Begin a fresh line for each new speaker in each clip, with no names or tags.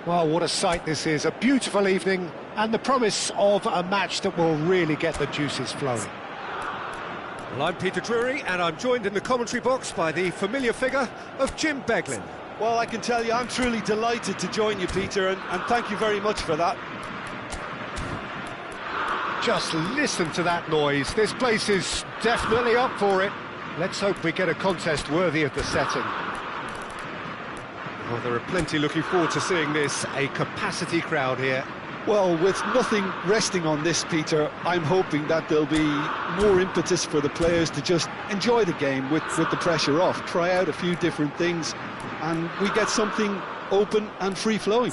Well, what a sight this is. A beautiful evening and the promise of a match that will really get the juices flowing. Well, I'm Peter Drury and I'm joined in the commentary box by the familiar figure of Jim Beglin.
Well, I can tell you I'm truly delighted to join you, Peter, and thank you very much for that.
Just listen to that noise. This place is definitely up for it. Let's hope we get a contest worthy of the setting. Well, there are plenty looking forward to seeing this, a capacity crowd here.
Well, with nothing resting on this, Peter, I'm hoping that there'll be more impetus for the players to just enjoy the game with the pressure off, try out a few different things, and we get something open and free-flowing.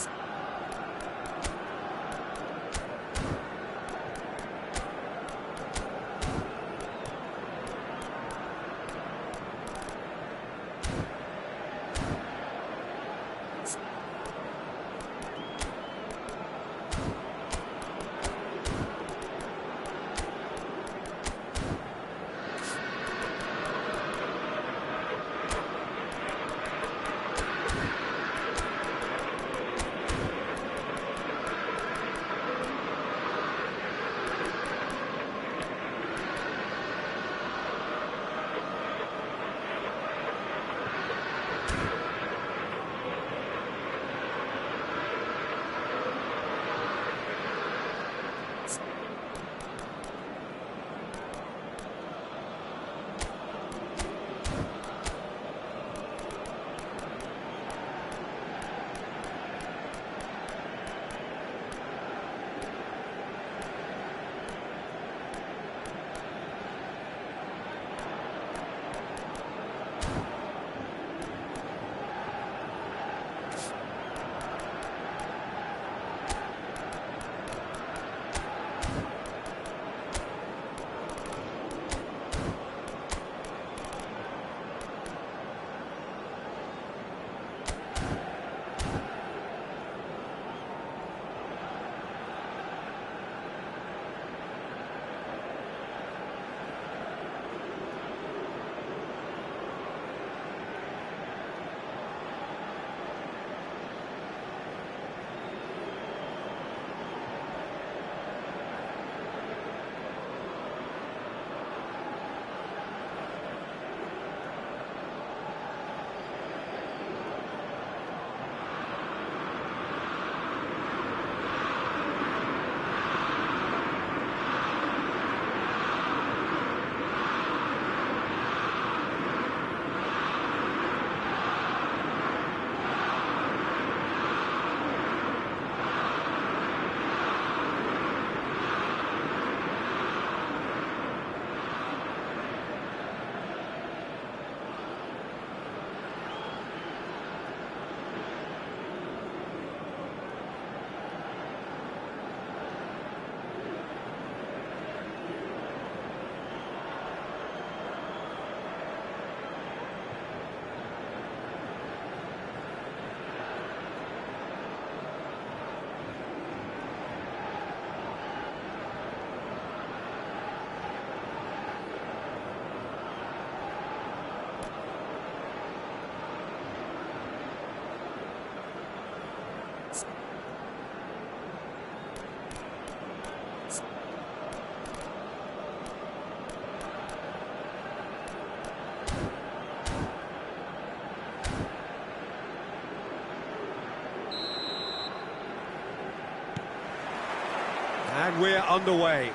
And we're underway.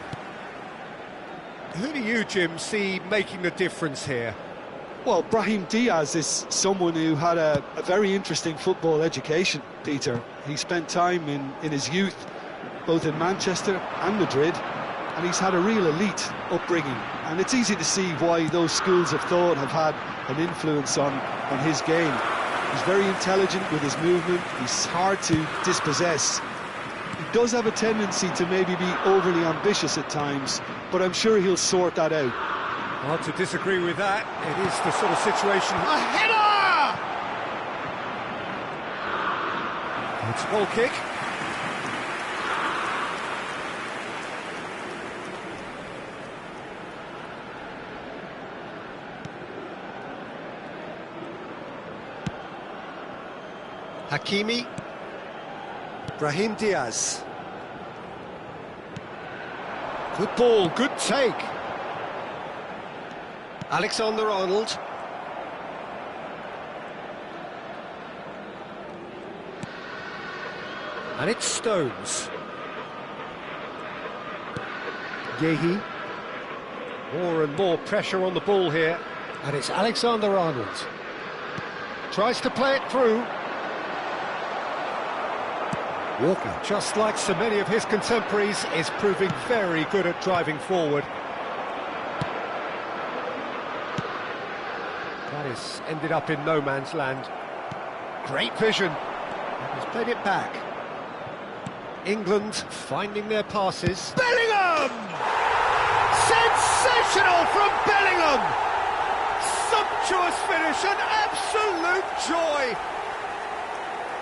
Who do you, Jim, see making the difference here?
Well, Brahim Diaz is someone who had a very interesting football education, Peter. He spent time in his youth, both in Manchester and Madrid, and he's had a real elite upbringing. And it's easy to see why those schools of thought have had an influence on his game. He's very intelligent with his movement, he's hard to dispossess. He does have a tendency to maybe be overly ambitious at times, but I'm sure he'll sort that out.
Hard to disagree with that. It is the sort of situation... A header! It's a goal kick. Hakimi. Brahim Diaz. Good ball, good take. Alexander-Arnold. And it's Stones. Yehi. More and more pressure on the ball here. And it's Alexander-Arnold. Tries to play it through. Walker, just like so many of his contemporaries, is proving very good at driving forward. That has ended up in no man's land. Great vision. He's played it back. England finding their passes. Bellingham! Sensational from Bellingham! Sumptuous finish, an absolute joy!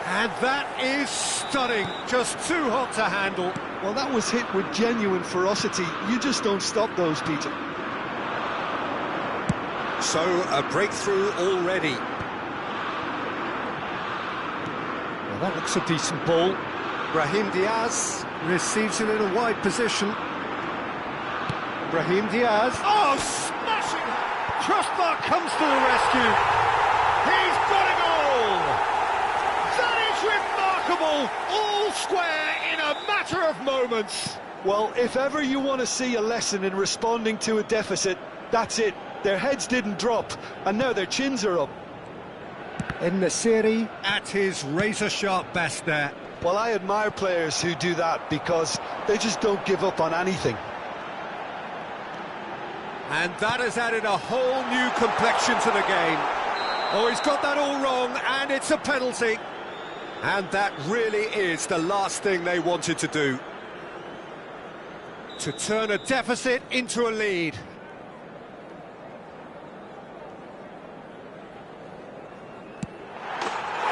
And that is stunning, just too hot to handle.
Well, that was hit with genuine ferocity. You just don't stop those, Peter.
So, a breakthrough already. Well, that looks a decent ball. Brahim Diaz receives it in a wide position. Brahim Diaz. Oh, smashing! Crossbar comes to the rescue. He's got it all! That is remarkable! All square in a matter of moments.
Well, if ever you want to see a lesson in responding to a deficit, that's it. Their heads didn't drop, and now their chins are up.
In the serie, at his razor-sharp best there.
Well, I admire players who do that because they just don't give up on anything.
And that has added a whole new complexion to the game. Oh, he's got that all wrong, and it's a penalty. And that really is the last thing they wanted to do. To turn a deficit into a lead.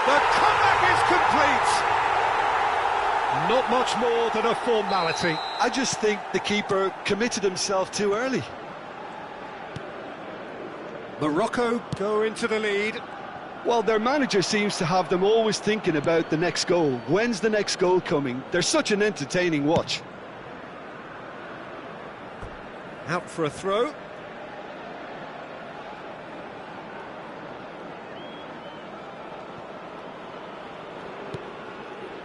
The comeback is complete. Not much more than a formality.
I just think the keeper committed himself too early.
Morocco go into the lead.
Well, their manager seems to have them always thinking about the next goal. When's the next goal coming? They're such an entertaining watch.
Out for a throw.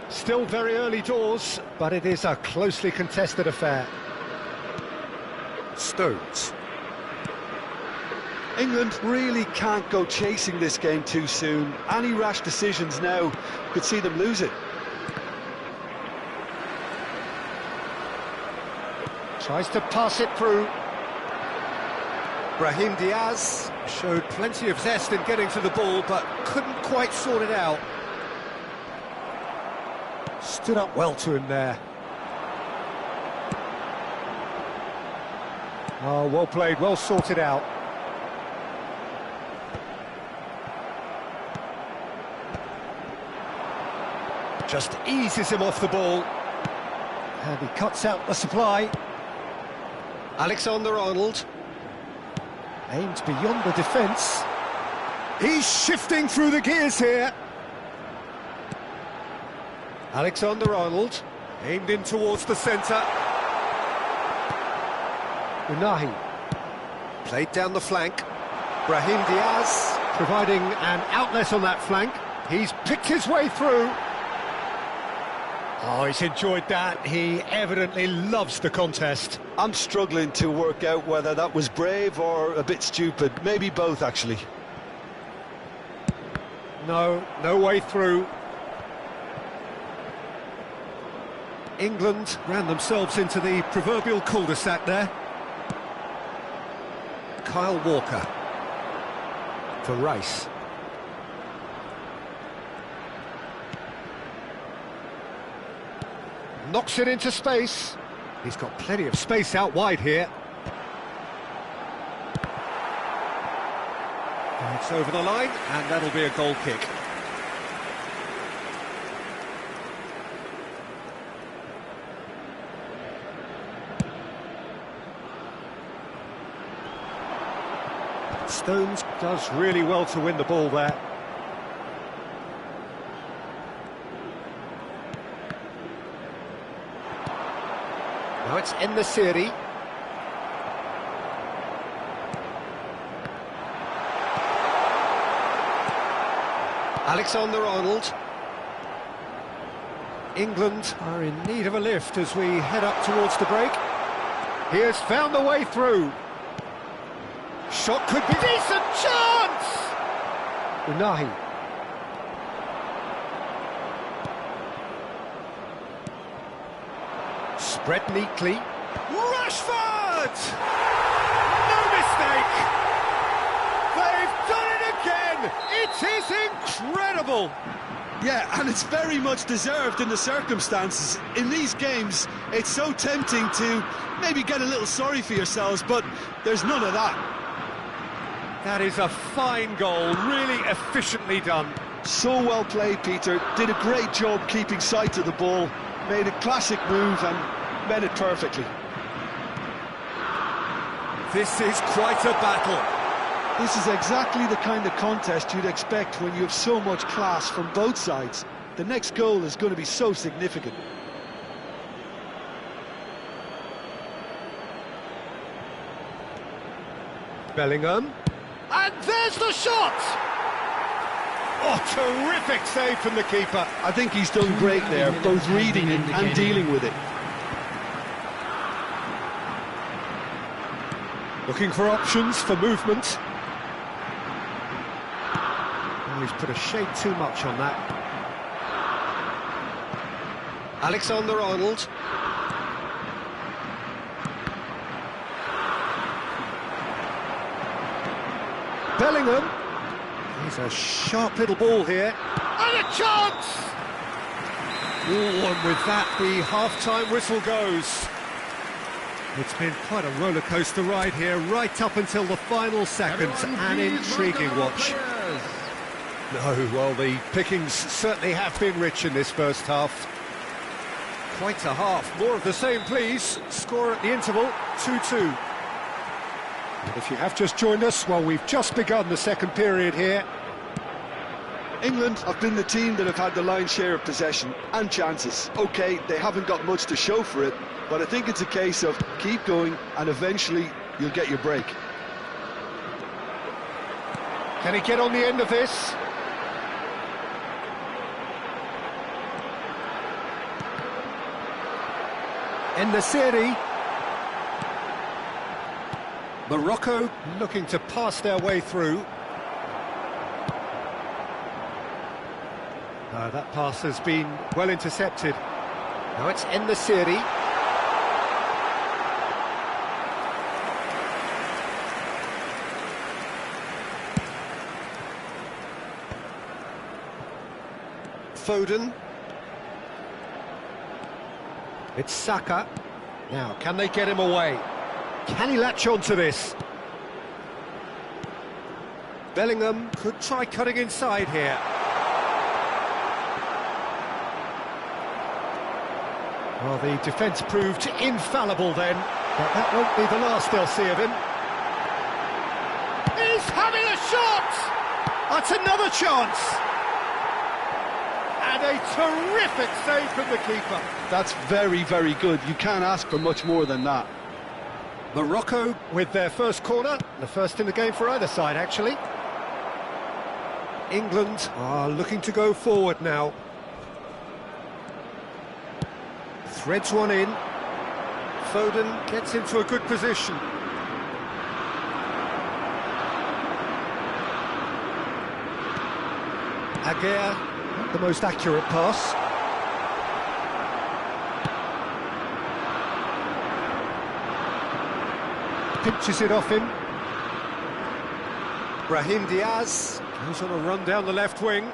Still very early doors, but it is a closely contested affair. Stones.
England really can't go chasing this game too soon. Any rash decisions now could see them lose it.
Tries to pass it through. Brahim Diaz showed plenty of zest in getting to the ball, but couldn't quite sort it out. Stood up well to him there. Oh, well played, well sorted out. Just eases him off the ball. And he cuts out the supply. Alexander-Arnold. Aimed beyond the defence. He's shifting through the gears here. Alexander-Arnold, aimed in towards the centre. Unahi, played down the flank. Brahim Diaz, providing an outlet on that flank. He's picked his way through. Oh, he's enjoyed that. He evidently loves the contest.
I'm struggling to work out whether that was brave or a bit stupid. Maybe both, actually.
No way through. England ran themselves into the proverbial cul-de-sac there. Kyle Walker for Rice. Knocks it into space. He's got plenty of space out wide here. And it's over the line, and that'll be a goal kick. Stones does really well to win the ball there. it's in the serie. Alexander-Arnold. England are in need of a lift as we head up towards the break. He has found the way through. Shot could be... Decent chance! Unahi. Spread neatly. Rashford! No mistake! They've done it again! It is incredible!
Yeah, and it's very much deserved in the circumstances. In these games, it's so tempting to maybe get a little sorry for yourselves, but there's none of that.
That is a fine goal, really efficiently done.
So well played, Peter. Did a great job keeping sight of the ball, made a classic move and met it perfectly.
This is quite a battle.
This is exactly the kind of contest you'd expect when you have so much class from both sides. The next goal is going to be so significant.
Bellingham. And there's the shot! Oh, terrific save from the keeper.
I think he's done great there, both reading it and dealing with it.
Looking for options for movement. Oh, he's put a shade too much on that. Alexander-Arnold. Bellingham. He's a sharp little ball here. And a chance! Oh, and with that, the half-time whistle goes. It's been quite a roller coaster ride here, right up until the final seconds. An intriguing watch. No, well, the pickings certainly have been rich in this first half. Quite a half. More of the same, please. Score at the interval, 2-2. If you have just joined us, well, we've just begun the second period here.
England have been the team that have had the lion's share of possession and chances. OK, they haven't got much to show for it, but I think it's a case of keep going and eventually you'll get your break.
Can he get on the end of this? In the serie. Morocco looking to pass their way through. That pass has been well intercepted. Now it's in the serie. Foden. It's Saka. Now, can they get him away? Can he latch on to this? Bellingham could try cutting inside here. Well, the defence proved infallible then, but that won't be the last they'll see of him. He's having a shot! That's another chance! And a terrific save from the keeper.
That's very, very good. You can't ask for much more than that.
Morocco with their first corner, the first in the game for either side, actually. England are looking to go forward now. Threads one in. Foden gets into a good position. Aguirre, not the most accurate pass. Pinches it off him. Brahim Diaz goes on a run down the left wing.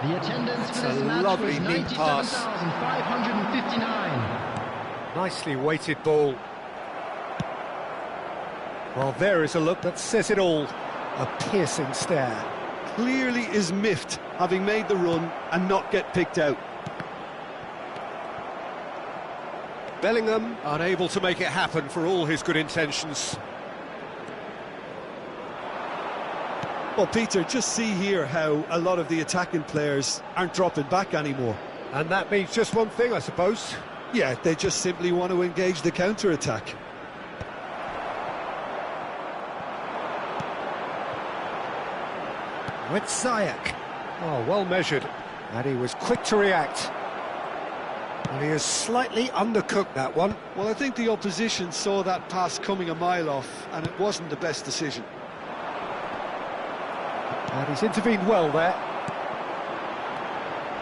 The attendance for this
a
match
lovely,
was
neat pass.
97,559.
Nicely weighted ball. Well, there is a look that says it all. A piercing stare.
Clearly is miffed, having made the run and not get picked out.
Bellingham unable to make it happen for all his good intentions.
Well, Peter, just see here how a lot of the attacking players aren't dropping back anymore.
And that means just one thing, I suppose.
Yeah, they just simply want to engage the counter-attack.
With Ziyech. Oh, well measured. And he was quick to react. And he has slightly undercooked that one.
Well, I think the opposition saw that pass coming a mile off, and it wasn't the best decision.
And he's intervened well there.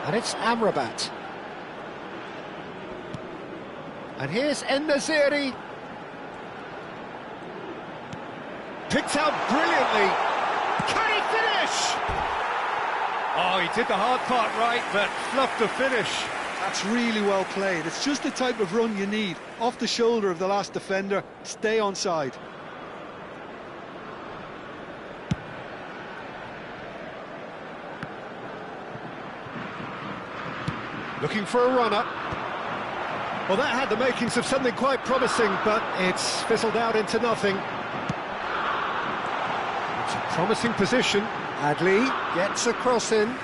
And it's Amrabat. And here's En-Nesyri. Picked out brilliantly. Can he finish? Oh, he did the hard part right, but fluffed the finish.
That's really well played. It's just the type of run you need. Off the shoulder of the last defender, stay onside.
Looking for a runner. Well, that had the makings of something quite promising, but it's fizzled out into nothing. It's a promising position. Adli gets a cross in.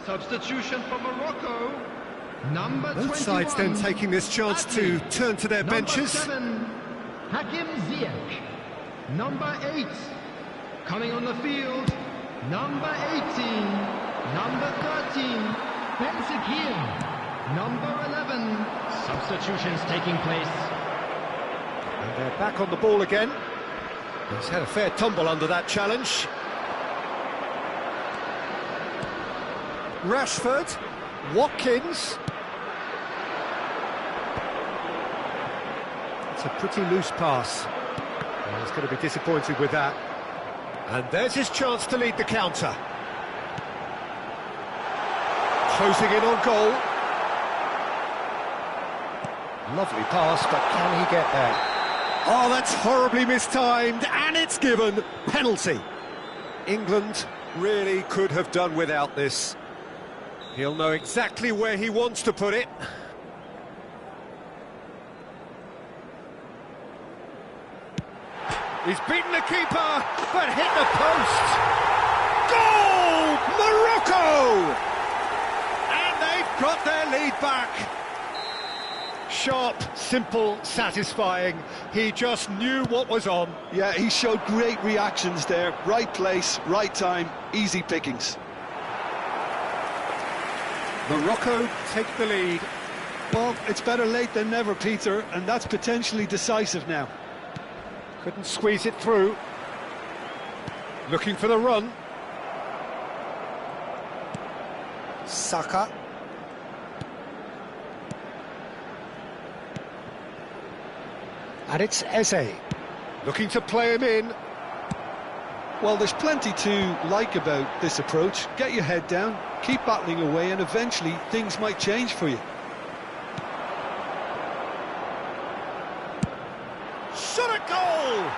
Substitution for Morocco. Number 21.
Both sides then taking this chance to turn to their benches.
Number 7, Hakim Ziyech. Number 8, coming on the field. Number 18. Number 13, Benzakir. Number 11. Substitutions taking place.
And they're back on the ball again. He's had a fair tumble under that challenge. Rashford, Watkins. It's a pretty loose pass. And he's going to be disappointed with that. And there's his chance to lead the counter. Closing in on goal. Lovely pass, but can he get there? Oh, that's horribly mistimed, and it's given. Penalty. England really could have done without this. He'll know exactly where he wants to put it. He's beaten the keeper, but hit the post. Goal! Morocco! And they've got their lead back. Sharp, simple, satisfying. He just knew what was on.
Yeah, he showed great reactions there. Right place, right time, easy pickings.
Morocco take the lead.
Well, it's better late than never, Peter, and that's potentially decisive now.
Couldn't squeeze it through. Looking for the run. Saka. And it's Eze. Looking to play him in.
Well, there's plenty to like about this approach. Get your head down, keep battling away, and eventually things might change for you.
Shot at goal!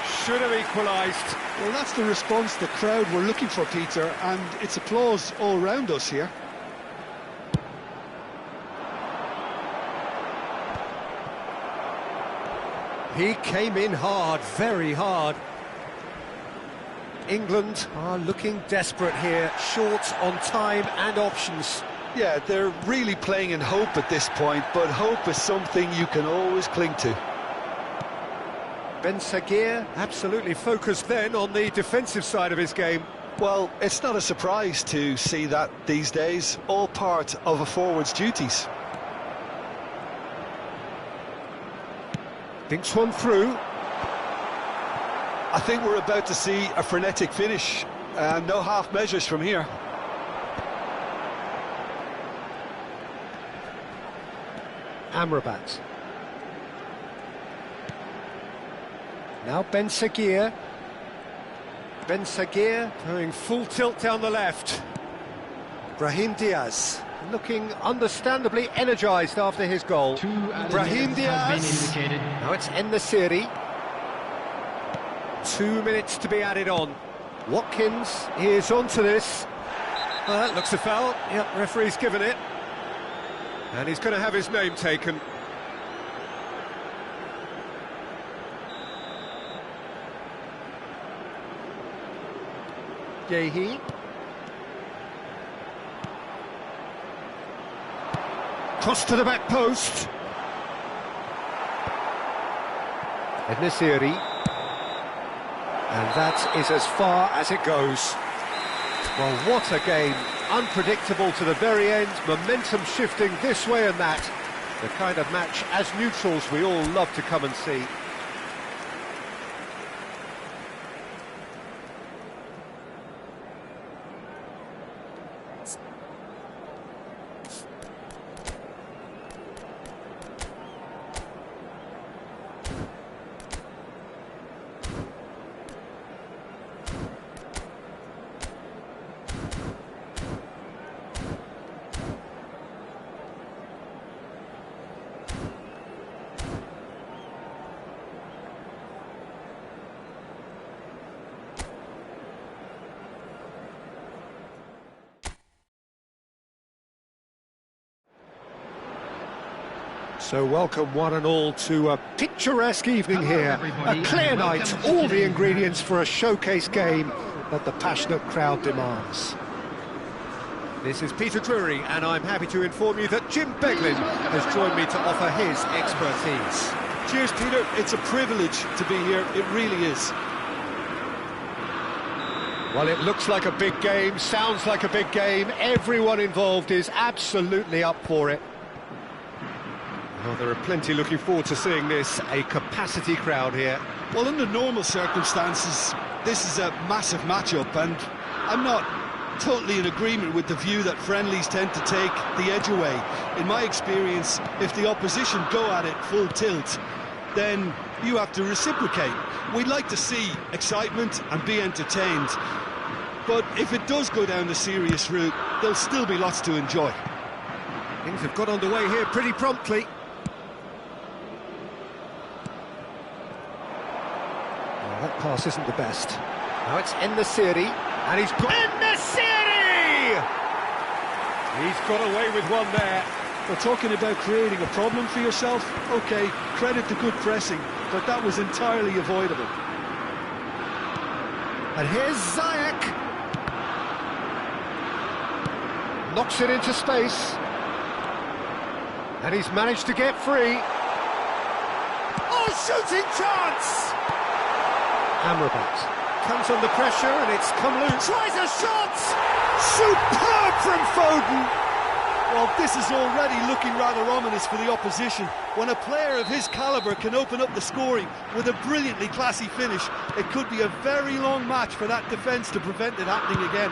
Should have equalised.
Well, that's the response the crowd were looking for, Peter, and it's applause all round us here.
He came in hard, very hard. England are looking desperate here, short on time and options.
Yeah, they're really playing in hope at this point, but hope is something you can always cling to.
Ben Sagir absolutely focused then on the defensive side of his game.
Well, it's not a surprise to see that these days, all part of a forward's duties.
Dinks one through.
I think we're about to see a frenetic finish, and no half measures from here.
Amrabat. Now Ben Sagir. Ben Sagir going full tilt down the left. Brahim Diaz looking understandably energised after his goal. Brahim Diaz. Now it's En-Nesyri. 2 minutes to be added on. Watkins is onto this. Well, that looks a foul. Yep, referee's given it. And he's going to have his name taken. Yehi. Cross to the back post. En-Nesyri. And that is as far as it goes. Well, what a game. Unpredictable to the very end. Momentum shifting this way and that. The kind of match, as neutrals, we all love to come and see. So welcome one and all to a picturesque evening here. A clear night, all the ingredients for a showcase game that the passionate crowd demands. This is Peter Drury, and I'm happy to inform you that Jim Beglin has joined me to offer his expertise.
Cheers, Peter. It's a privilege to be here. It really is.
Well, it looks like a big game, sounds like a big game. Everyone involved is absolutely up for it. Well, there are plenty looking forward to seeing this, a capacity crowd here.
Well, under normal circumstances, this is a massive matchup, and I'm not totally in agreement with the view that friendlies tend to take the edge away. In my experience, if the opposition go at it full tilt, then you have to reciprocate. We'd like to see excitement and be entertained, but if it does go down the serious route, there'll still be lots to enjoy.
Things have got underway here pretty promptly. That pass isn't the best. Now it's En-Nesyri, and he's got... En-Nesyri! He's got away with one there.
We're talking about creating a problem for yourself. OK, credit to good pressing, but that was entirely avoidable.
And here's Ziyech. Knocks it into space. And he's managed to get free. Oh, shooting chance! Amrabat comes under pressure and it's come loose. Tries a shot! Superb from Foden!
Well, this is already looking rather ominous for the opposition. When a player of his calibre can open up the scoring with a brilliantly classy finish, it could be a very long match for that defence to prevent it happening again.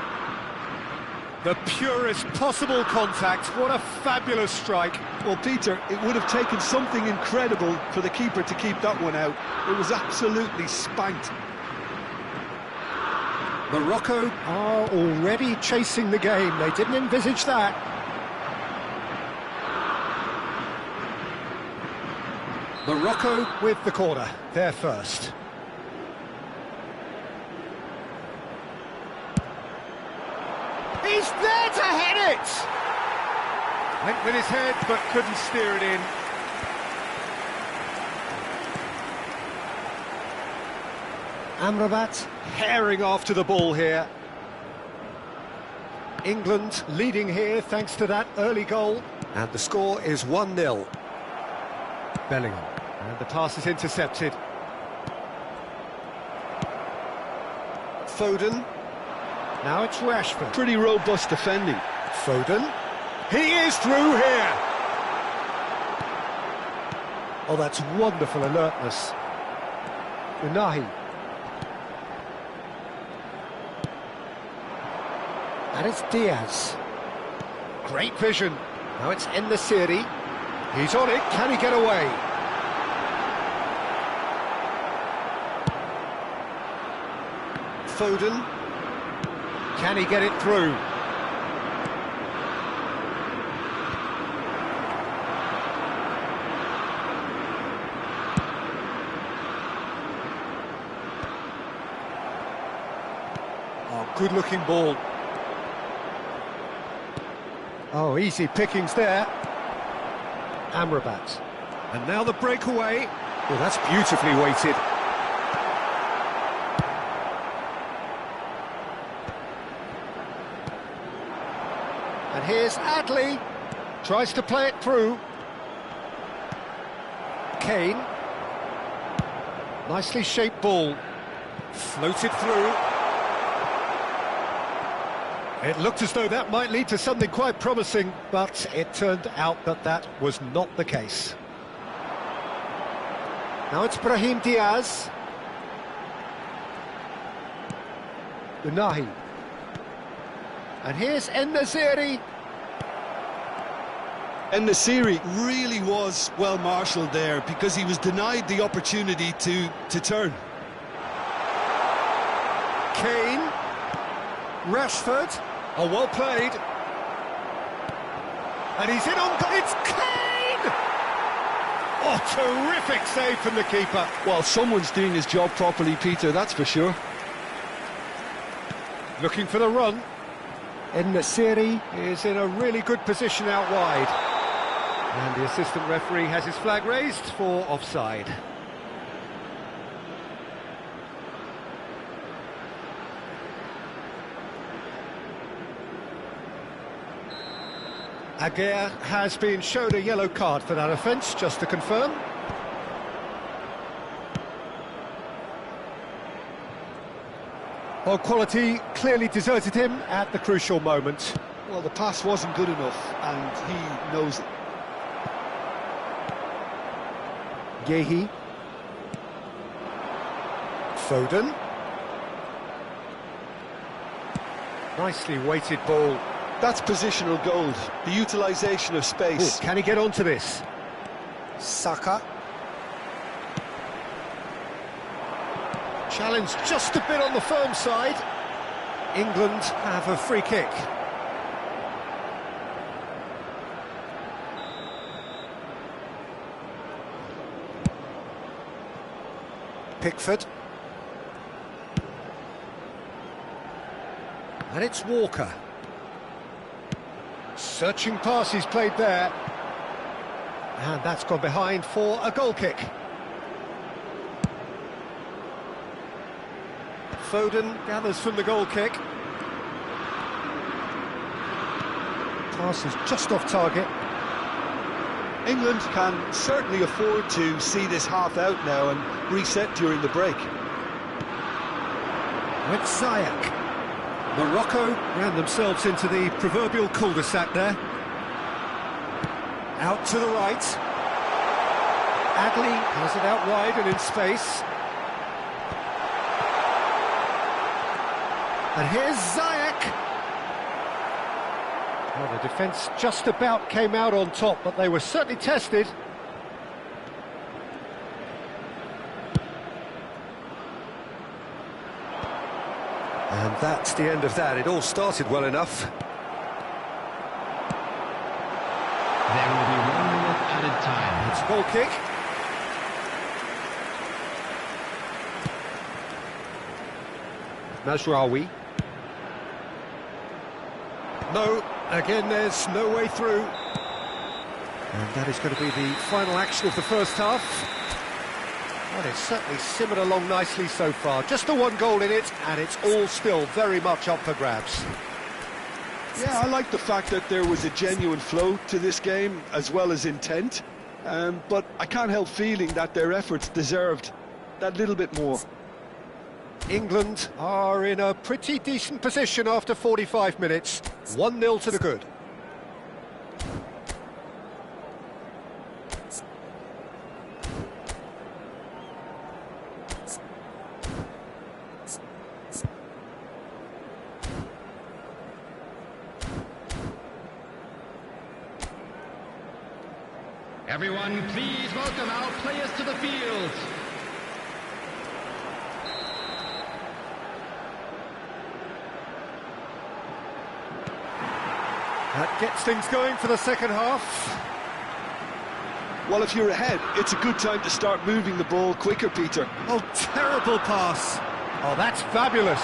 The purest possible contact. What a fabulous strike.
Well, Peter, it would have taken something incredible for the keeper to keep that one out. It was absolutely spanked.
Morocco are already chasing the game. They didn't envisage that. Morocco with the corner. They're first. He's there to head it! Went with his head, but couldn't steer it in. Amrabat herring after the ball here. England leading here thanks to that early goal. And the score is 1-0. Bellingham. And the pass is intercepted. Foden. Now it's Rashford.
Pretty robust defending.
Foden. He is through here! Oh, that's wonderful alertness. Unahi. And it's Diaz. Great vision. Now it's En-Nesyri. He's on it. Can he get away? Foden. Can he get it through? Oh, good-looking ball. Oh, easy pickings there. Amrabat. And now the breakaway. Well, that's beautifully weighted. And here's Adley. Tries to play it through. Kane. Nicely shaped ball. Floated through. It looked as though that might lead to something quite promising, but it turned out that that was not the case. Now it's Brahim Diaz. Unahi. And here's En-Nesyri.
En-Nesyri really was well marshalled there because he was denied the opportunity to turn.
Kane. Rashford. Oh, well played. And he's in on... It's Kane! Oh, terrific save from the keeper.
Well, someone's doing his job properly, Peter, that's for sure.
Looking for the run. En-Nesyri is in a really good position out wide. And the assistant referee has his flag raised for offside. Aguirre has been shown a yellow card for that offence, just to confirm. Well, quality clearly deserted him at the crucial moment.
Well, the pass wasn't good enough, and he knows it.
Yehi. Foden. Nicely weighted ball.
That's positional gold, the utilisation of space.
Ooh, can he get onto this? Saka. Challenge just a bit on the firm side. England have a free kick. Pickford. And it's Walker. Searching pass he's played there. And that's gone behind for a goal kick. Foden gathers from the goal kick. Pass is just off target.
England can certainly afford to see this half out now and reset during the break.
With Ziyech. Morocco ran themselves into the proverbial cul-de-sac there. Out to the right. Adley has it out wide and in space. And here's Ziyech. Well, the defence just about came out on top, but they were certainly tested. And that's the end of that. It all started well enough.
There will be 1 minute added time.
It's a goal kick. Mazraoui. No, again there's no way through. And that is going to be the final action of the first half. Well, it's certainly simmered along nicely so far. Just the one goal in it, and it's all still very much up for grabs.
Yeah, I like the fact that there was a genuine flow to this game as well as intent, but I can't help feeling that their efforts deserved that little bit more.
England are in a pretty decent position after 45 minutes. 1-0 to the good.
Everyone, please welcome our players to the field.
That gets things going for the second half.
Well, if you're ahead, it's a good time to start moving the ball quicker, Peter.
Oh, terrible pass. Oh, that's fabulous.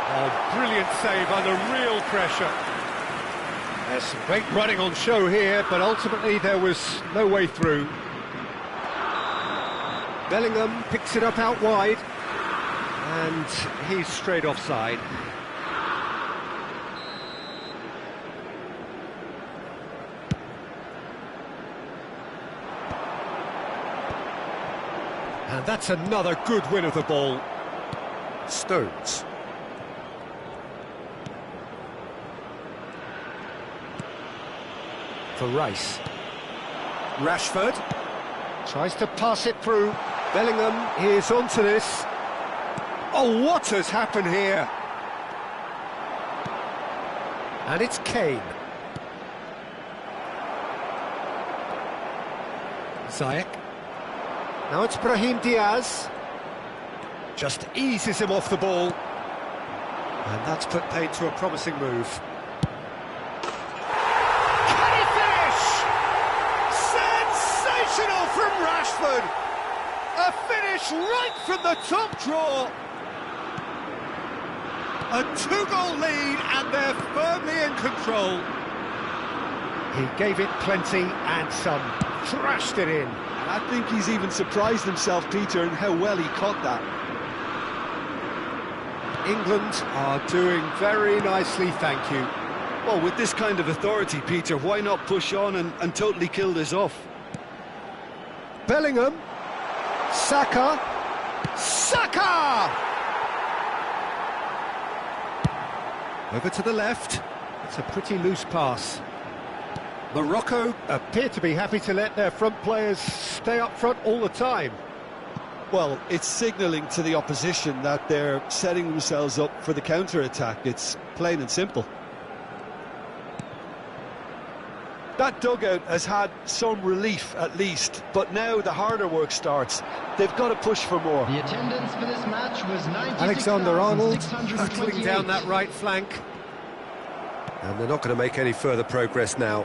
Oh, brilliant save under real pressure. There's some great running on show here, but ultimately there was no way through. Bellingham picks it up out wide, and he's straight offside. And that's another good win of the ball. Stones. For Rice. Rashford tries to pass it through. Bellingham is onto this. Oh, what has happened here? And it's Kane. Ziyech. Now it's Brahim Diaz. Just eases him off the ball. And that's put paid to a promising move. Can he finish? Sensational from Rashford. A finish right from the top draw. A 2-goal lead and they're firmly in control. He gave it plenty and some. Thrashed it in.
And I think he's even surprised himself, Peter, in how well he caught that.
England are doing very nicely, thank you.
Well, with this kind of authority, Peter, why not push on and totally kill this off?
Bellingham. Saka. Saka! Over to the left. It's a pretty loose pass. Morocco appear to be happy to let their front players stay up front all the time.
Well, it's signalling to the opposition that they're setting themselves up for the counter-attack. It's plain and simple. That dugout has had some relief, at least, but now the harder work starts. They've got to push for more.
The attendance for this match was 96,628.
Alexander-Arnold battling down that right flank. And they're not going to make any further progress now.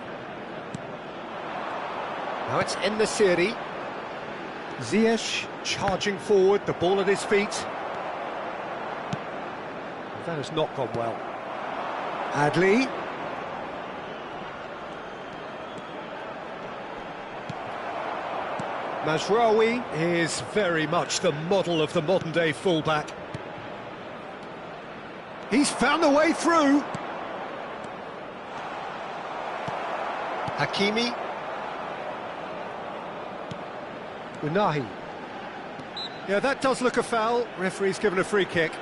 Now it's in the serie. Ziyech charging forward, the ball at his feet. That has not gone well. Adli. Mazraoui is very much the model of the modern-day fullback. He's found a way through. Hakimi. Unahi. Yeah, that does look a foul. Referee's given a free kick. He's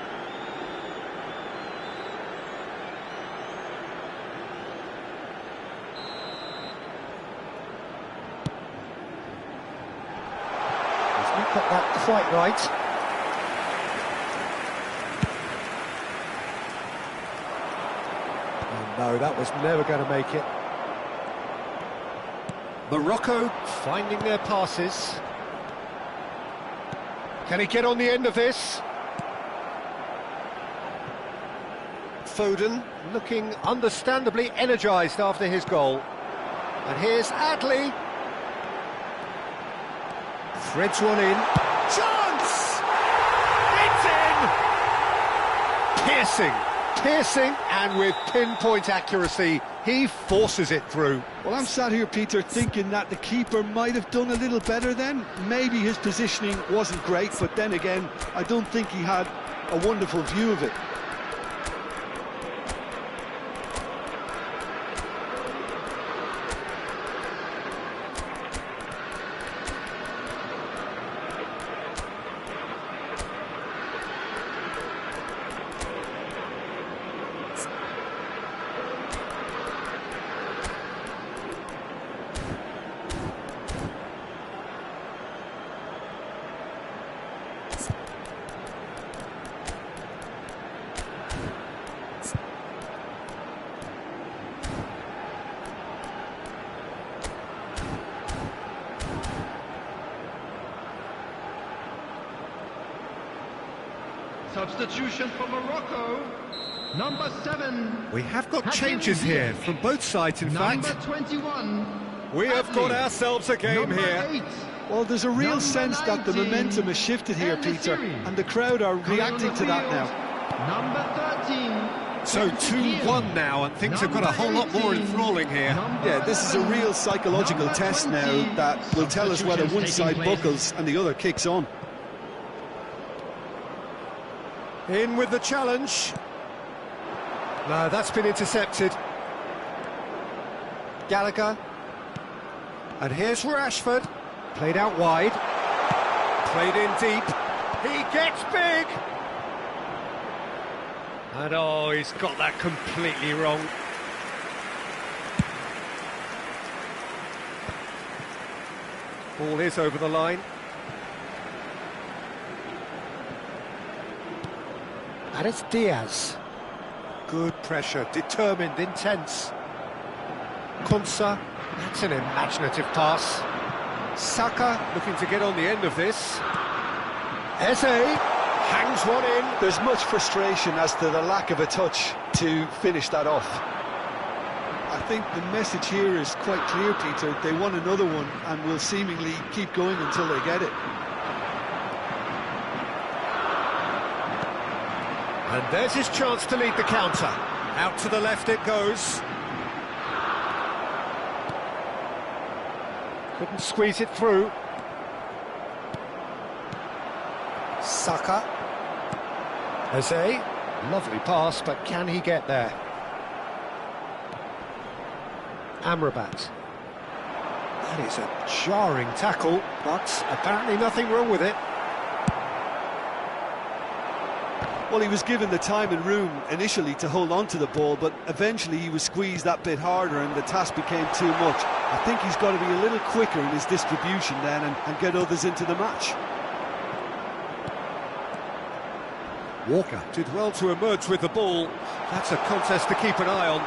not got that quite right. Oh no, that was never going to make it. Morocco finding their passes. Can he get on the end of this? Foden looking understandably energised after his goal. And here's Adli. Threads one in. Chance! It's in! Piercing, and with pinpoint accuracy, he forces it through.
Well, I'm sat here, Peter, thinking that the keeper might have done a little better then. Maybe his positioning wasn't great, but then again, I don't think he had a wonderful view of it.
Substitution for Morocco. Number 7.
We have got changes here from both sides, in
Number
fact.
21.
We have got ourselves a game
Number
here.
8.
Well, there's a real
Number
sense that the
19.
momentum has shifted here,
And the
Peter,
series.
and the crowd are reacting to that now.
Number 13.
So 2-1 now, and things have got a whole lot more enthralling here.
Yeah, this is a real psychological test now that will tell us whether one side buckles and the other kicks on.
In with the challenge. No, that's been intercepted. Gallagher. And here's Rashford. Played out wide. Played in deep. He gets big. And oh, he's got that completely wrong. Ball is over the line. And it's Diaz. Good pressure, determined, intense. Konsa, that's an imaginative pass. Saka looking to get on the end of this. Eze hangs one in.
There's much frustration as to the lack of a touch to finish that off. I think the message here is quite clear, Peter. They want another one and will seemingly keep going until they get it.
And there's his chance to lead the counter. Out to the left it goes. Couldn't squeeze it through. Saka. Eze. Lovely pass, but can he get there? Amrabat. That is a jarring tackle, but apparently nothing wrong with it.
Well, he was given the time and room initially to hold on to the ball, but eventually he was squeezed that bit harder and the task became too much. I think he's got to be a little quicker in his distribution then and get others into the match.
Walker did well to emerge with the ball. That's a contest to keep an eye on.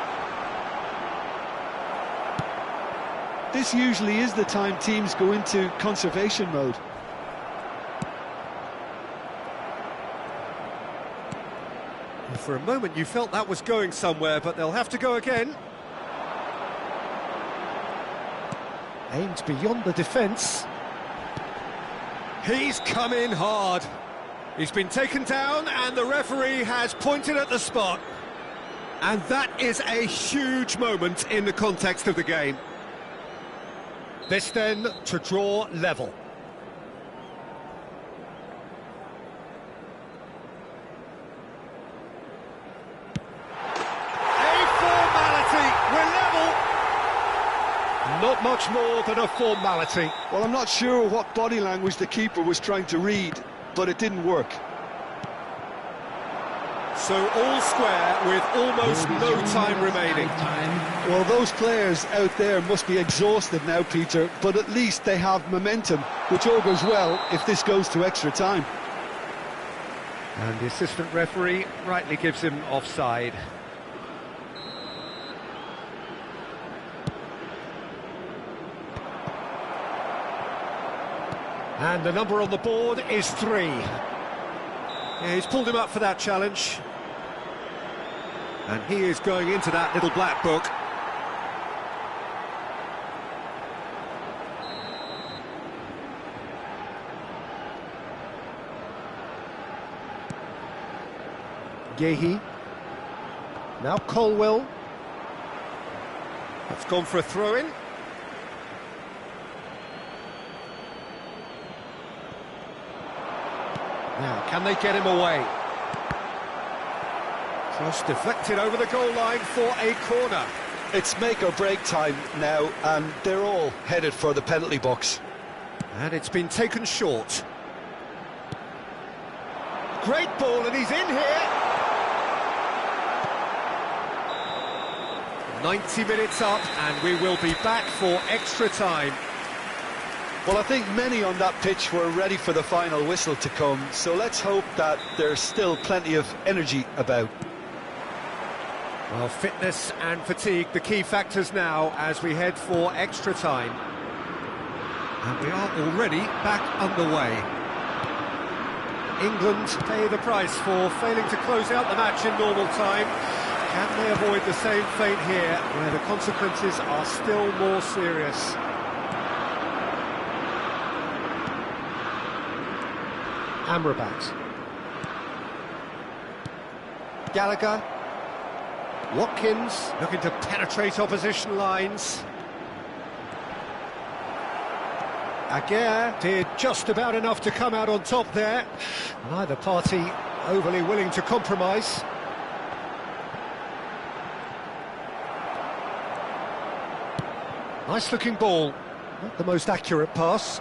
This usually is the time teams go into conservation mode.
For a moment you felt that was going somewhere, but they'll have to go again. Aimed beyond the defence. He's come in hard. He's been taken down and the referee has pointed at the spot. And that is a huge moment in the context of the game. This then to draw level. Not much more than a formality.
Well, I'm not sure what body language the keeper was trying to read, but it didn't work.
So all square with almost no time remaining.
Well, those players out there must be exhausted now, Peter, but at least they have momentum, which all goes well if this goes to extra time.
And the assistant referee rightly gives him offside. And the number on the board is 3. Yeah, he's pulled him up for that challenge. And he is going into that little black book. Gehi. Now Colwell. That's gone for a throw-in. Now, can they get him away? Cross deflected over the goal line for a corner.
It's make or break time now, and they're all headed for the penalty box.
And it's been taken short. Great ball, and he's in here. 90 minutes up, and we will be back for extra time.
Well, I think many on that pitch were ready for the final whistle to come, so let's hope that there's still plenty of energy about.
Well, fitness and fatigue, the key factors now as we head for extra time. And we are already back underway. England pay the price for failing to close out the match in normal time. Can they avoid the same fate here, where the consequences are still more serious? Amrabat. Gallagher. Watkins looking to penetrate opposition lines. Aguirre did just about enough to come out on top there. Neither party overly willing to compromise. Nice looking ball. Not the most accurate pass.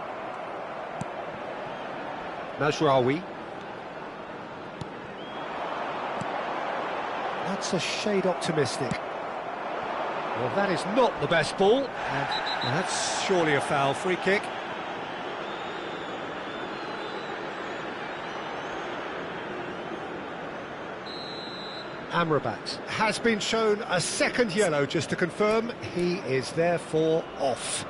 Mazraoui. That's a shade optimistic. Well, that is not the best ball. And that's surely a foul. Free kick. Amrabat has been shown a second yellow, just to confirm. He is therefore off.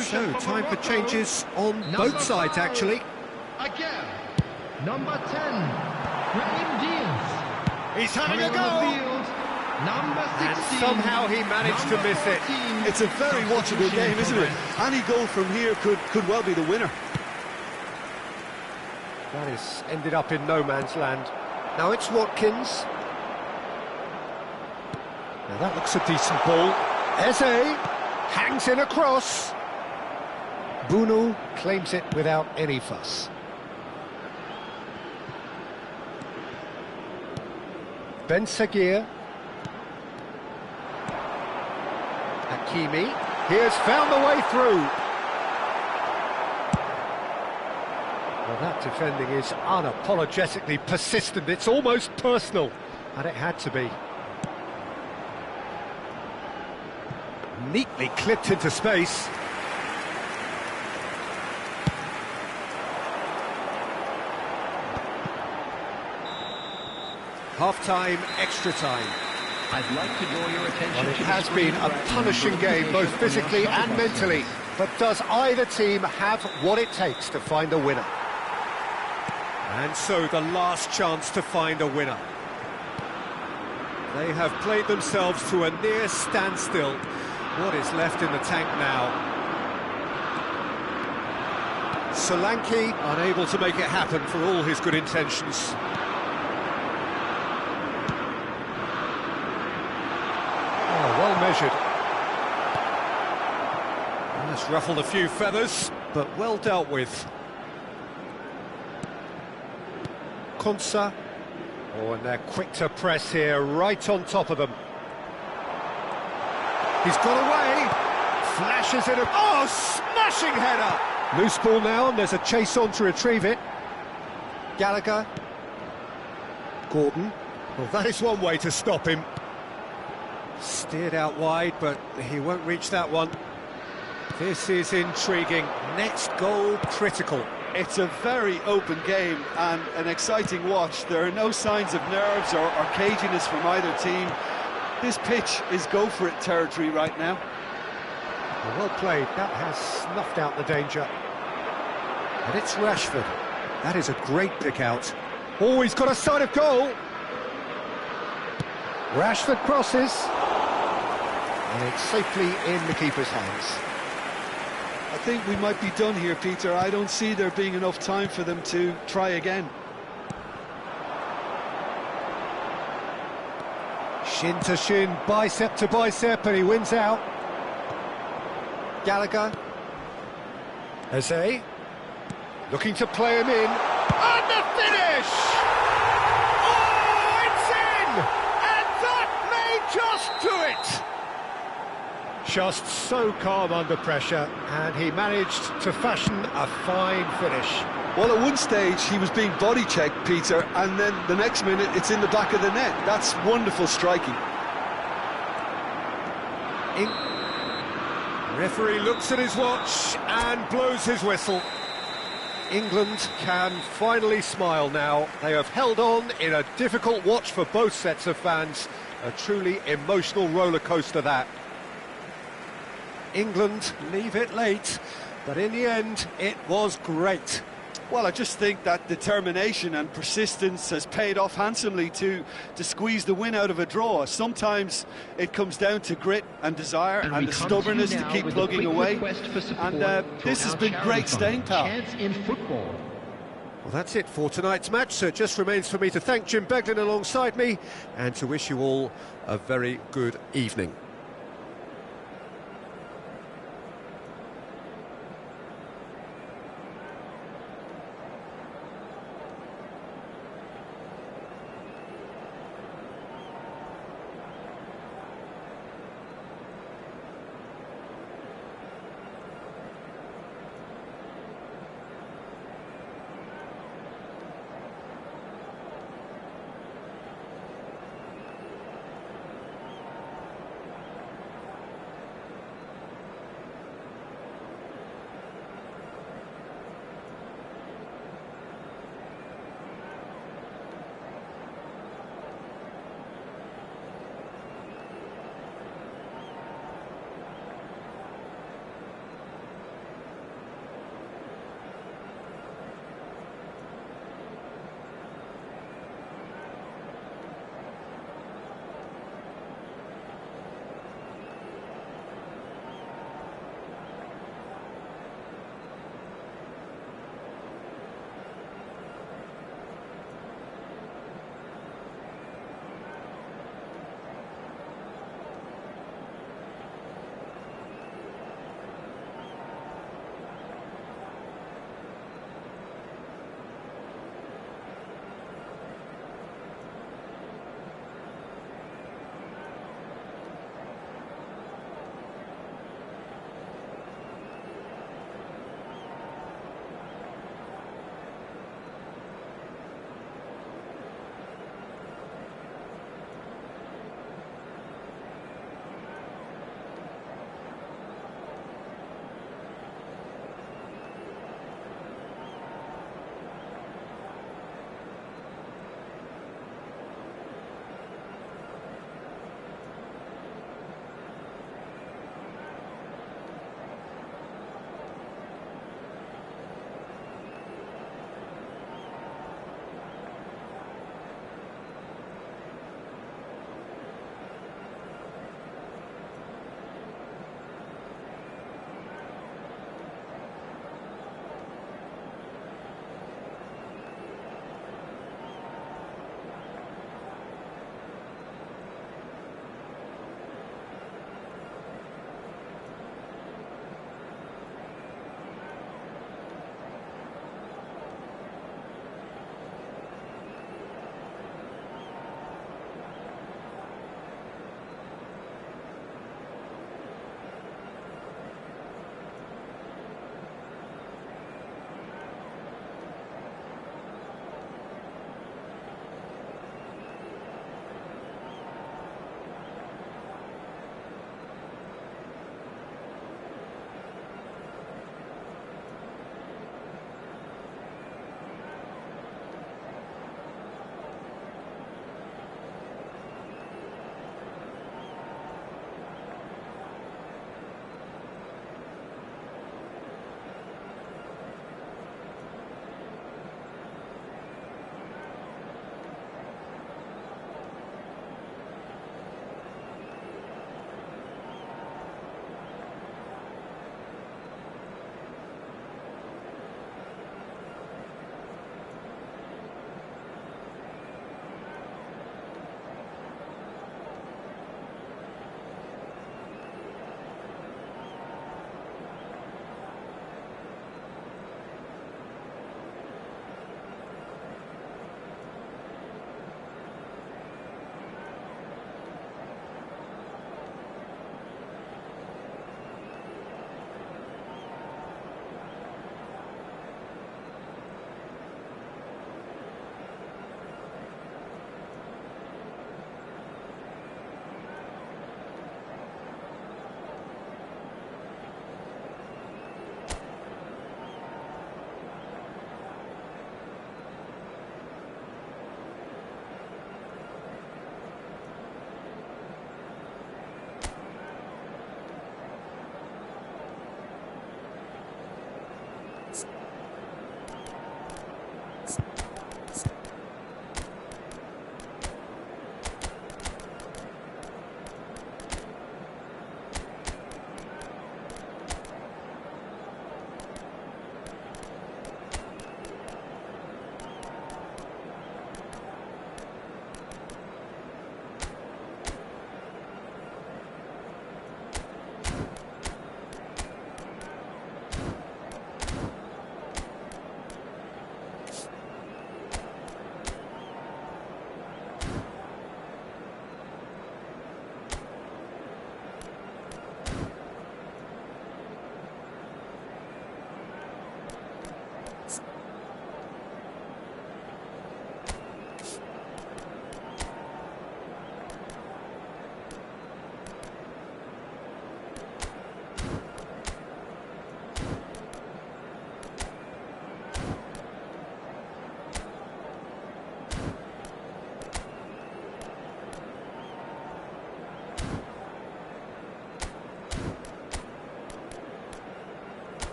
So, time for changes on both sides, actually.
Again, number 10, Brahim Diaz.
He's having a go!
Number 16.
And somehow he managed to miss it.
It's a very watchable game, isn't it? Any goal from here could well be the winner.
That has ended up in no man's land. Now it's Watkins. Now that looks a decent ball. Eze hangs in a cross. Bunu claims it without any fuss. Ben Seguir. Hakimi. He has found the way through. Well, that defending is unapologetically persistent. It's almost personal, and it had to be. Neatly clipped into space. Half-time, extra time.
I'd like to draw your attention
Well, it
to
has been a punishing game, both physically and mentally. But does either team have what it takes to find a winner? And so the last chance to find a winner. They have played themselves to a near standstill. What is left in the tank now? Solanke unable to make it happen for all his good intentions. Well measured. Well, that's ruffled a few feathers, but well dealt with. Konsa. Oh, and they're quick to press here, right on top of them. He's got away. Flashes it. Oh, smashing header! Loose ball now, and there's a chase on to retrieve it. Gallagher. Gordon. Well, that is one way to stop him. Steered out wide, but he won't reach that one. This is intriguing. Next goal critical.
It's a very open game and an exciting watch. There are no signs of nerves or caginess from either team. This pitch is go-for-it territory right now.
Well played. That has snuffed out the danger. And it's Rashford. That is a great pick out. Oh, he's got a sight of goal. Rashford crosses. And it's safely in the keeper's hands.
I think we might be done here, Peter. I don't see there being enough time for them to try again.
Shin to shin, bicep to bicep, and he wins out. Gallagher. Eze. Looking to play him in. And the finish! Oh, it's in! And that may just do it! Just so calm under pressure, and he managed to fashion a fine finish.
Well, at one stage he was being body checked, Peter, and then the next minute it's in the back of the net. That's wonderful striking.
Referee looks at his watch and blows his whistle. England can finally smile now. They have held on in a difficult watch for both sets of fans. A truly emotional roller coaster that. England leave it late, but in the end it was great.
Well, I just think that determination and persistence has paid off handsomely to squeeze the win out of a draw. Sometimes it comes down to grit and desire and the stubbornness to keep plugging away. And this has been great staying power.
Well, that's it for tonight's match, so it just remains for me to thank Jim Beglin alongside me and to wish you all a very good evening.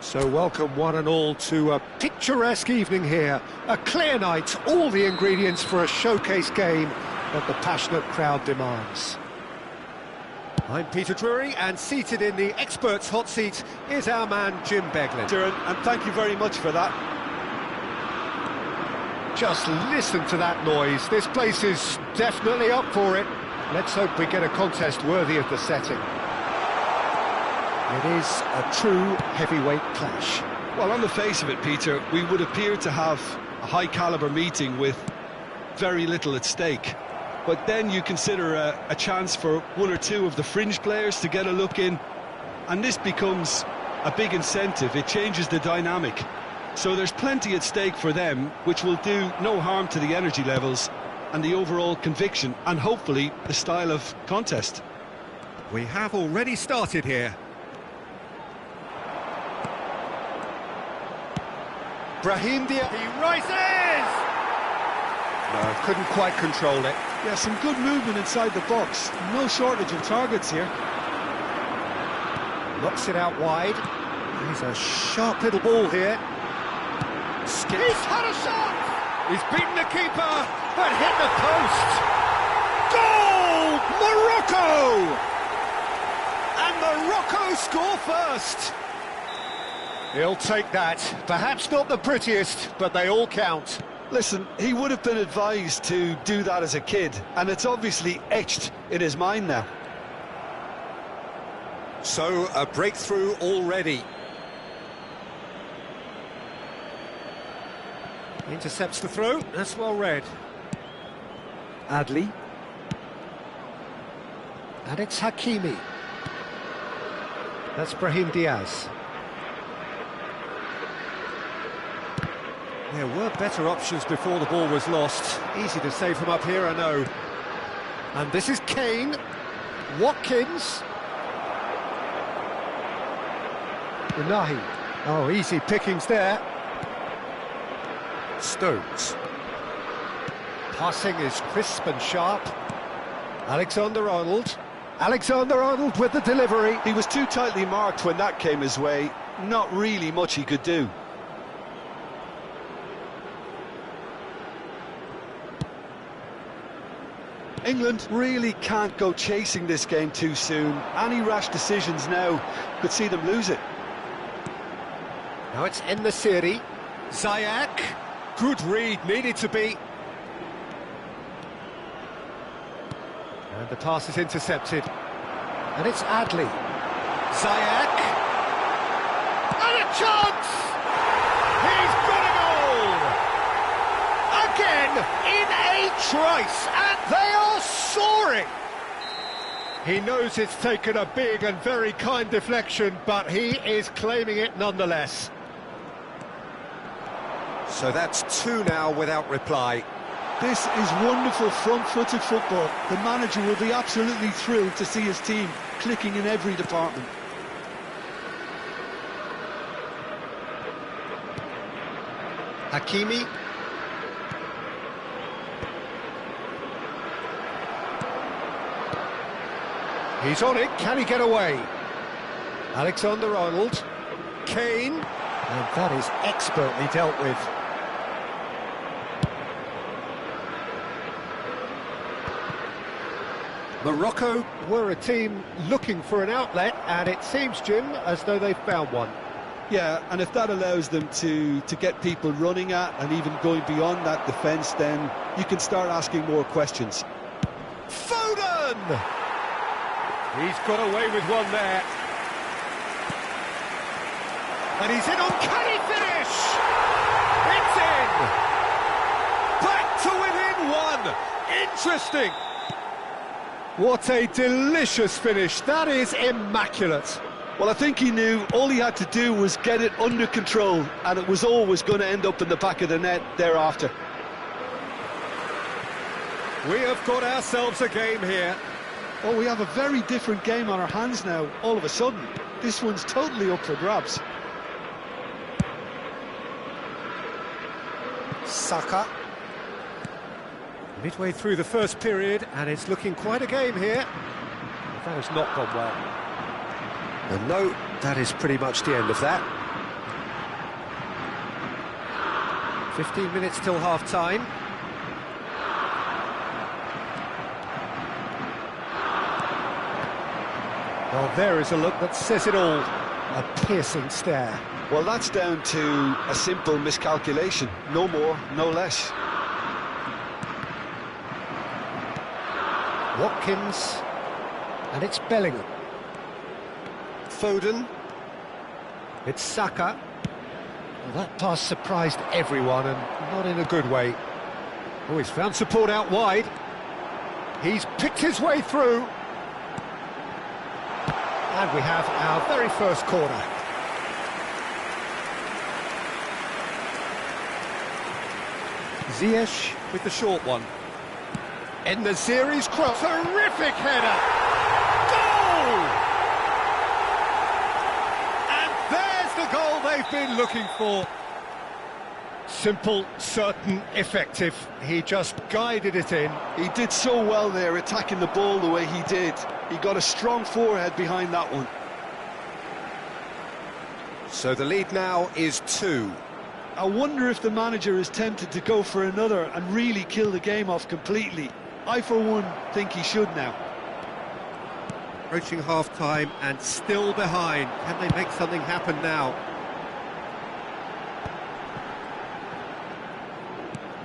So welcome one and all to a picturesque evening here. A clear night, all the ingredients for a showcase game that the passionate crowd demands. I'm Peter Drury, and seated in the experts' hot seat is our man Jim Beglin.
And thank you very much for that.
Just listen to that noise. This place is definitely up for it. Let's hope we get a contest worthy of the setting. It is a true heavyweight clash.
Well, on the face of it, Peter, we would appear to have a high-caliber meeting with very little at stake. But then you consider a chance for one or two of the fringe players to get a look in, and this becomes a big incentive. It changes the dynamic. So there's plenty at stake for them, which will do no harm to the energy levels and the overall conviction, and hopefully the style of contest.
We have already started here. Brahim Diaz, he rises! No, couldn't quite control it.
Yeah, some good movement inside the box. No shortage of targets here.
Knocks it out wide. He's a sharp little ball here. He's had a shot! He's beaten the keeper, but hit the post! Goal! Morocco! And Morocco score first! He'll take that. Perhaps not the prettiest, but they all count.
Listen, he would have been advised to do that as a kid, and it's obviously etched in his mind now.
So, a breakthrough already. Intercepts the throw, that's well read. Adli. And it's Hakimi. That's Brahim Diaz. There were better options before the ball was lost. Easy to save from up here, I know. And this is Kane. Watkins. Unahi. Oh, easy pickings there. Stones. Passing is crisp and sharp. Alexander-Arnold. Alexander-Arnold with the delivery.
He was too tightly marked when that came his way. Not really much he could do. England really can't go chasing this game too soon. Any rash decisions now could see them lose it.
Now it's in the serie. Ziyech. Good read, needed to be. And the pass is intercepted. And it's Adli. Ziyech. And a chance! He's got a goal! Again, in a trice, and they are soaring! He knows it's taken a big and very kind deflection, but he is claiming it nonetheless. So that's two now without reply.
This is wonderful front-footed football. The manager will be absolutely thrilled to see his team clicking in every department.
Hakimi. He's on it, can he get away? Alexander-Arnold. Kane. And that is expertly dealt with. Morocco were a team looking for an outlet, and it seems, Jim, as though they've found one.
Yeah, and if that allows them to get people running at and even going beyond that defence, then you can start asking more questions.
Foden! He's got away with one there. And he's in on, can he finish? It's in! Back to within one! Interesting! What a delicious finish. That is immaculate.
Well, I think he knew all he had to do was get it under control, and it was always going to end up in the back of the net thereafter.
We have got ourselves a game here.
Oh, we have a very different game on our hands now, all of a sudden. This one's totally up for grabs.
Saka. Midway through the first period, and it's looking quite a game here. That has not gone well. And no, that is pretty much the end of that. 15 minutes till half-time. Well, there is a look that says it all. A piercing stare.
Well, that's down to a simple miscalculation. No more, no less.
Watkins, and it's Bellingham. Foden. It's Saka. Well, that pass surprised everyone, and not in a good way. Oh, he's found support out wide. He's picked his way through. And we have our very first corner. Ziyech with the short one. In the series cross, terrific header! Goal! And there's the goal they've been looking for. Simple, certain, effective. He just guided it in.
He did so well there, attacking the ball the way he did. He got a strong forehead behind that one.
So the lead now is 2.
I wonder if the manager is tempted to go for another and really kill the game off completely. I, for one, think he should now.
Approaching half-time and still behind. Can they make something happen now?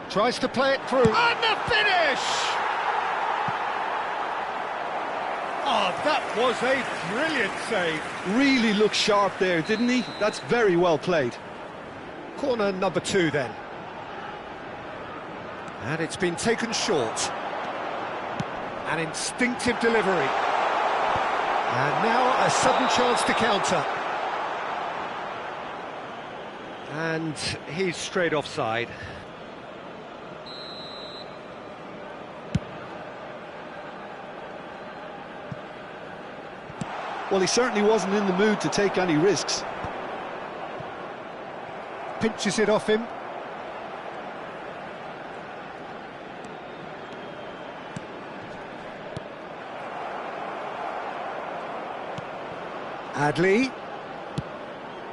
Tries to play it through. And the finish! Oh, that was a brilliant save.
Really looked sharp there, didn't he? That's very well played.
Corner number 2 then. And it's been taken short. An instinctive delivery. And now a sudden chance to counter. And he's straight offside.
Well, he certainly wasn't in the mood to take any risks.
Pinches it off him. Adli.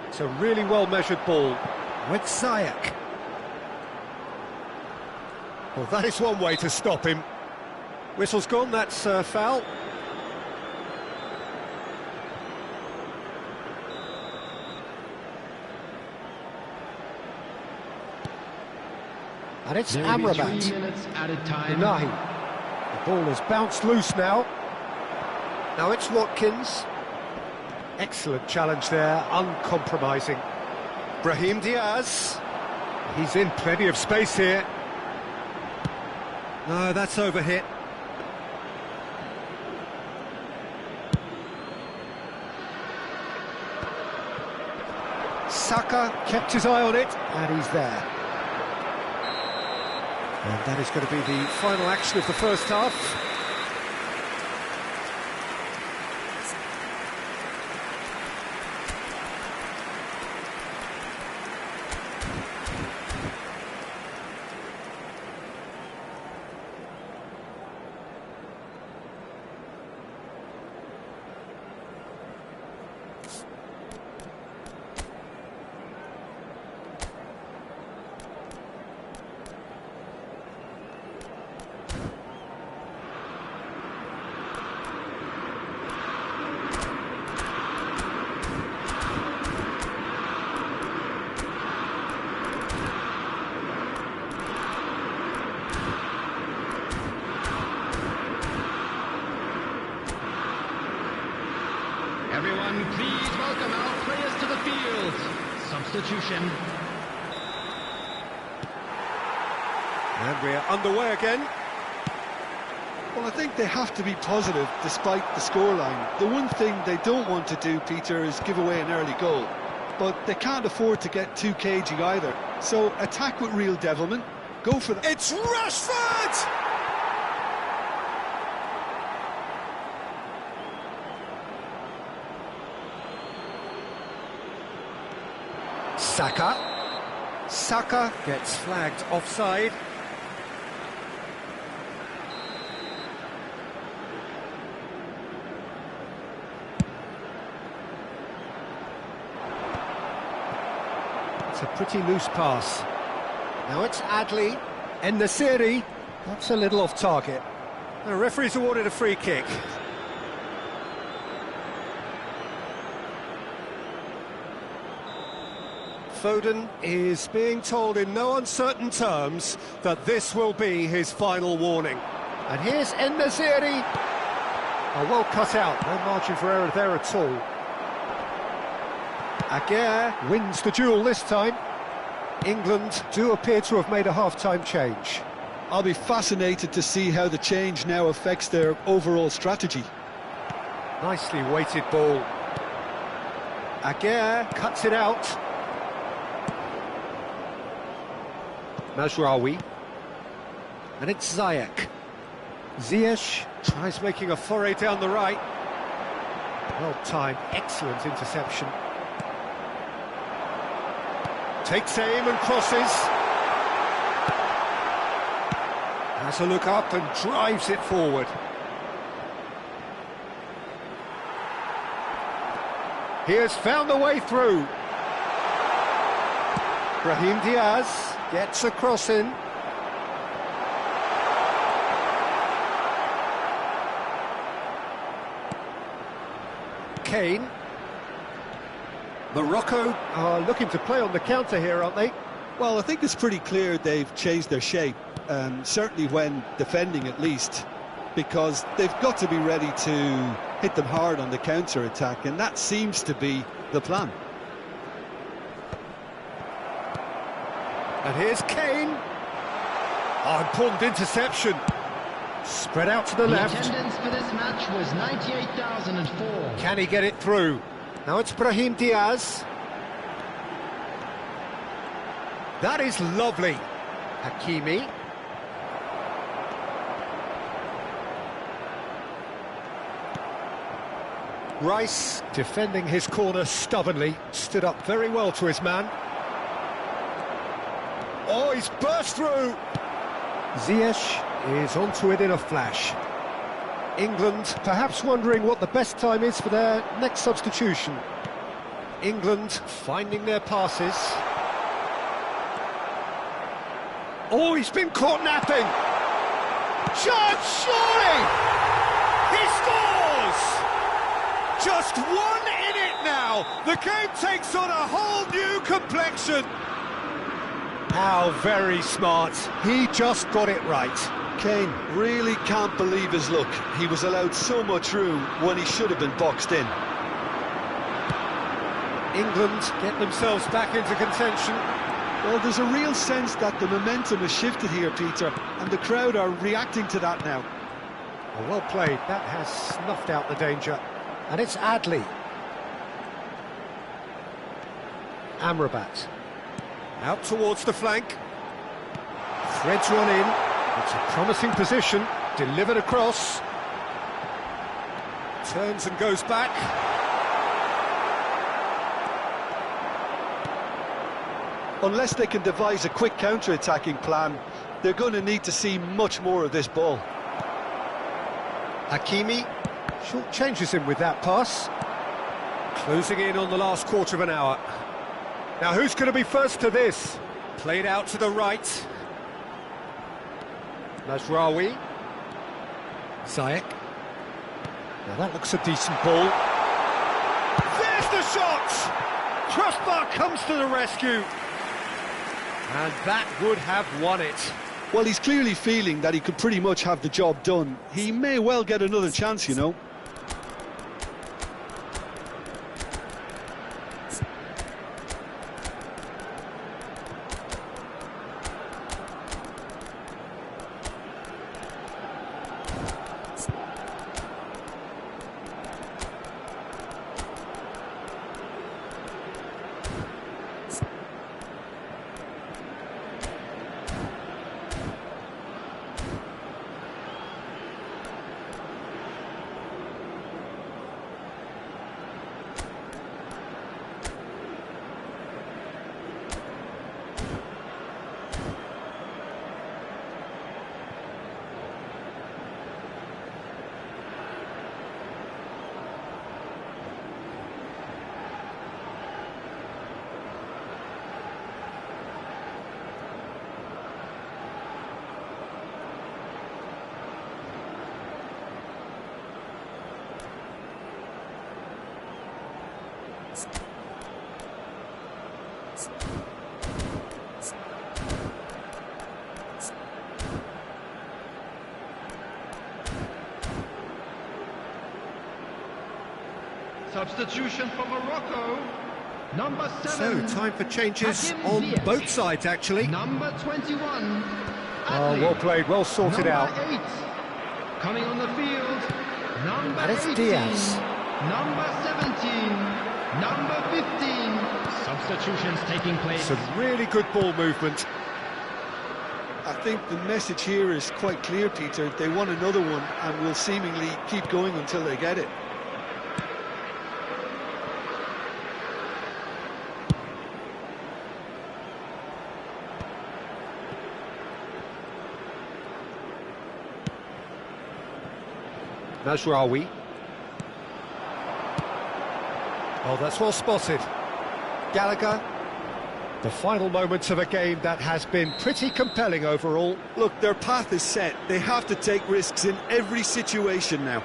It's a really well-measured ball. With Ziyech. Well, that is one way to stop him. Whistle's gone, that's foul. And it's Amrabat.
3 minutes added time.
Unahi. The ball has bounced loose now. Now it's Watkins. Excellent challenge there, uncompromising. Brahim Diaz. He's in plenty of space here. No, that's overhit. Saka kept his eye on it, and he's there. And that is going to be the final action of the first half.
Everyone, please welcome our players to the field. Substitution.
And we're underway again.
Well, I think they have to be positive despite the scoreline. The one thing they don't want to do, Peter, is give away an early goal. But they can't afford to get too cagey either. So attack with real devilment. Go for that.
It's Rashford! Saka. Saka gets flagged offside. It's a pretty loose pass. Now it's Adli. In the serie, that's a little off target. The referee's awarded a free kick. Foden is being told in no uncertain terms that this will be his final warning. And here's En-Nesyri. Oh, well cut out, no margin for error there at all. Aguirre wins the duel this time. England do appear to have made a half-time change.
I'll be fascinated to see how the change now affects their overall strategy.
Nicely weighted ball. Aguirre cuts it out. Mazraoui. And it's Ziyech. Ziyech tries making a foray down the right. Well timed, excellent interception. Takes aim and crosses. Has a look up and drives it forward. He has found the way through. Brahim Diaz gets a cross in. Kane. Morocco are looking to play on the counter here, aren't they?
Well, I think it's pretty clear they've changed their shape, certainly when defending at least, because they've got to be ready to hit them hard on the counter-attack, and that seems to be the plan.
And here's Kane. Oh, important interception. Spread out to the left.
The attendance for this match was 98,004.
Can he get it through? Now it's Brahim Diaz. That is lovely. Hakimi. Rice, defending his corner stubbornly, stood up very well to his man. Oh, he's burst through. Ziyech is onto it in a flash. England perhaps wondering what the best time is for their next substitution. England finding their passes. Oh, he's been caught napping. Chance, surely! He scores! Just 1 in it now. The game takes on a whole new complexion. How very smart. He just got it right.
Kane really can't believe his luck. He was allowed so much room when he should have been boxed in.
England get themselves back into contention.
Well, there's a real sense that the momentum has shifted here, Peter, and the crowd are reacting to that now.
Oh, well played. That has snuffed out the danger. And it's Adli. Amrabat. Out towards the flank. Threads one in. It's a promising position. Delivered across. Turns and goes back.
Unless they can devise a quick counter-attacking plan, they're going to need to see much more of this ball.
Hakimi short changes him with that pass. Closing in on the last quarter of an hour. Now who's going to be first to this? Played out to the right. Mazraoui. Ziyech. Now that looks a decent ball. There's the shot! Crossbar comes to the rescue. And that would have won it.
Well, he's clearly feeling that he could pretty much have the job done. He may well get another chance, you know.
Substitution for Morocco. Number 7.
So, time for changes
Hakim
on
Ziyech.
both sides, actually.
Number 21.
Oh, well played, well sorted out.
Number 8. Coming on the field. Number
And it's
18.
Diaz.
Number 17. Number 15. Substitutions taking place.
Some really good ball movement.
I think the message here is quite clear, Peter. They want another one and will seemingly keep going until they get it.
Mazraoui. Oh, that's well spotted. Gallagher. The final moments of a game that has been pretty compelling overall.
Look, their path is set. They have to take risks in every situation now.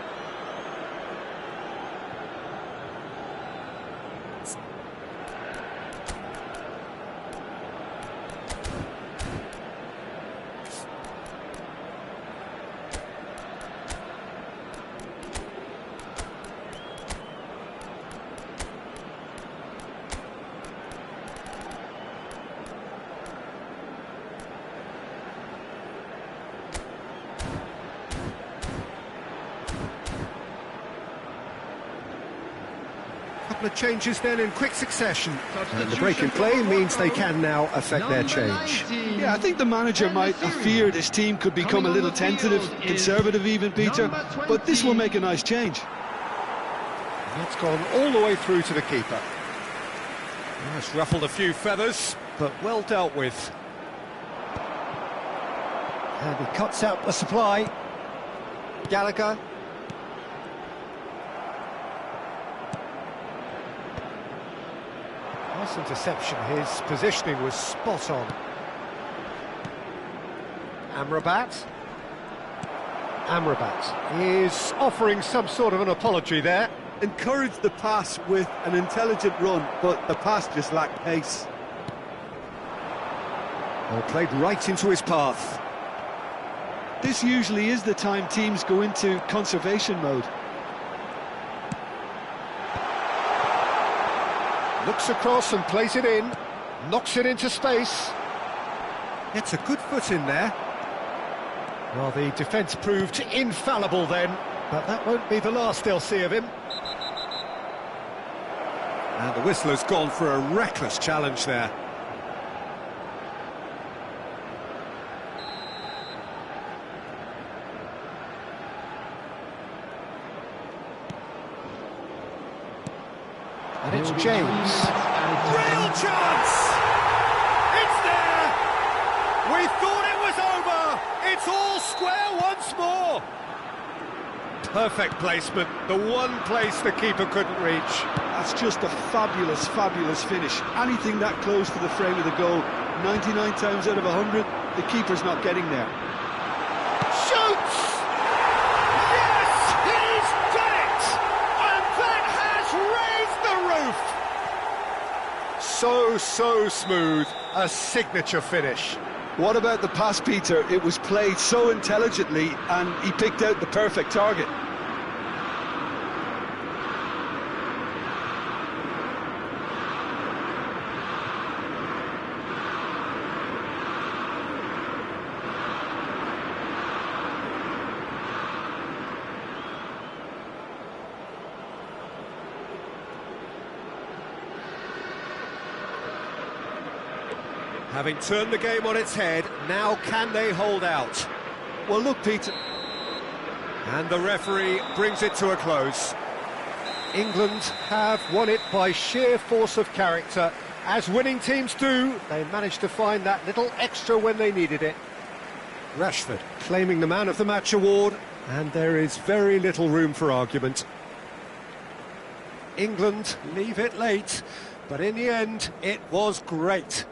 Couple of changes then in quick succession. And the break in play means they can now affect their change.
Yeah, I think the manager might have feared his team could become a little tentative, conservative even, Peter, but this will make a nice change.
That's gone all the way through to the keeper. It's ruffled a few feathers, but well dealt with. And he cuts out the supply. Gallagher. Nice interception, his positioning was spot on. Amrabat is offering some sort of an apology there.
Encourage the pass with an intelligent run, but the pass just lacked pace.
Well, played right into his path.
This usually is the time teams go into conservation mode.
Looks across and plays it in, knocks it into space. Gets a good foot in there. Well, the defence proved infallible then, but that won't be the last they'll see of him. And the whistler's gone for a reckless challenge there. And it's James. Real chance! It's there! We thought it was over! It's all square once more! Perfect placement, the one place the keeper couldn't reach.
That's just a fabulous, fabulous finish. Anything that close to the frame of the goal, 99 times out of 100, the keeper's not getting there.
Shoots! Yes, he's done it! And that has raised the roof! So smooth, a signature finish.
What about the pass, Peter? It was played so intelligently and he picked out the perfect target.
Having turned the game on its head, now can they hold out?
Well, look, Peter.
And the referee brings it to a close. England have won it by sheer force of character. As winning teams do, they managed to find that little extra when they needed it. Rashford claiming the Man of the Match award, and there is very little room for argument. England leave it late, but in the end, it was great.